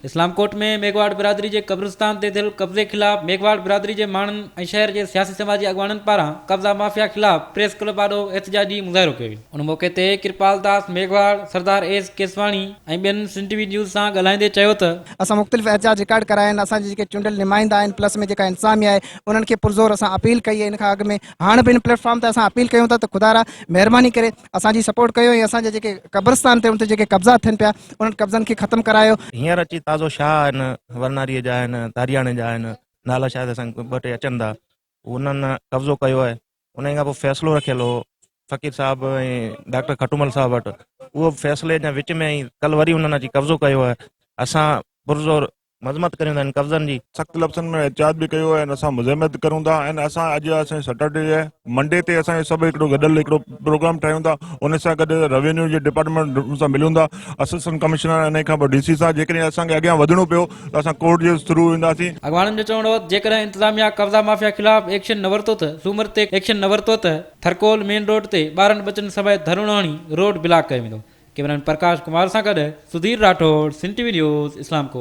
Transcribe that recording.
इस्लामकोट में मेघवाड़ बिरादरी के कब्रिस्तान ते थियल कब्ज़े खिलाफ़ मेघवाड़ बिरादरी के माण्हुनि ऐं शहर के सियासी समाजी अॻवाननि पारां कब्ज़ा माफ़िया खिलाफ़ प्रेस क्लब आॾो एहतजाजी मुज़ाहिरो कयो वियो। उन मौक़े ते कृपाल दास मेघवाड़, सरदार एस केसवाणी ऐं ॿियनि सिंध टीवी न्यूज़ सां ॻाल्हाईंदे चयो त असां मुख़्तलिफ़ एहतजाज रिकॉर्ड कराया आहिनि। असांजे जेके चूंडियल नुमाइंदा आहिनि प्लस में जेका इंतिज़ामिया आहे उन्हनि खे पुरज़ोर असां अपील कई आहे। इन खां अॻु में हाणे बि इन प्लेटफॉर्म ते असां अपील कयूं था त ख़ुदारा महिरबानी करे असांजी सपोर्ट कयो ऐं असांजे जेके क़ब्रिस्तान ते उन ते जेके कब्ज़ा थियनि पिया उन्हनि कब्ज़नि खे ख़तमु करायो। हींअर अची ताज़ो शाह आहिनि, वरनारीअ जा आहिनि, तारियाणे जा आहिनि, नाला शायदि असांखे ॿ टे अचनि था, उन्हनि कब्ज़ो कयो आहे। उन खां पोइ फ़ैसिलो रखियलु हो फ़क़ीर साहिबु ऐं डॉक्टर खटूमल साहिब वटि, उहो फ़ैसिले जे विच में ई कल्ह वरी उन्हनि अची कब्ज़ो कयो आहे। असां पुरज़ोर मज़मत करियूं था इन कब्ज़नि जी। सख़्तु लफ़्ज़नि में एहतिजाज बि कयो आहे ऐं असां मुज़ाहिमत करूं था ऐं असां अॼु असांजे सैटरडे आहे मंडे ते असांजे सभु हिकिड़ो गॾियल हिकिड़ो प्रोग्राम ठाहियूं था। उन सां गॾु रेवेन्यू जे डिपार्टमेंट सां मिलूं था, असिस्टेंट कमिश्नर इन खां पोइ DC सां। जेकॾहिं असांखे अॻियां वधणो पियो त असां कोर्ट जे थ्रू ईंदासीं। अॻवाननि जो चवणो हो जेकॾहिं इंतिज़ामिया कब्ज़ा माफ़िया खिलाफ़ एक्शन न वरितो त सूमर ते एक्शन न वरितो त थरकोल मेन रोड ते 12 बचनि समेत धरणो हणी रोड ब्लॉक कयो वेंदो। कैमरामैन प्रकाश कुमार सां गॾु सुधीर राठौड़, सिंध टीवी न्यूज़, इस्लामकोट।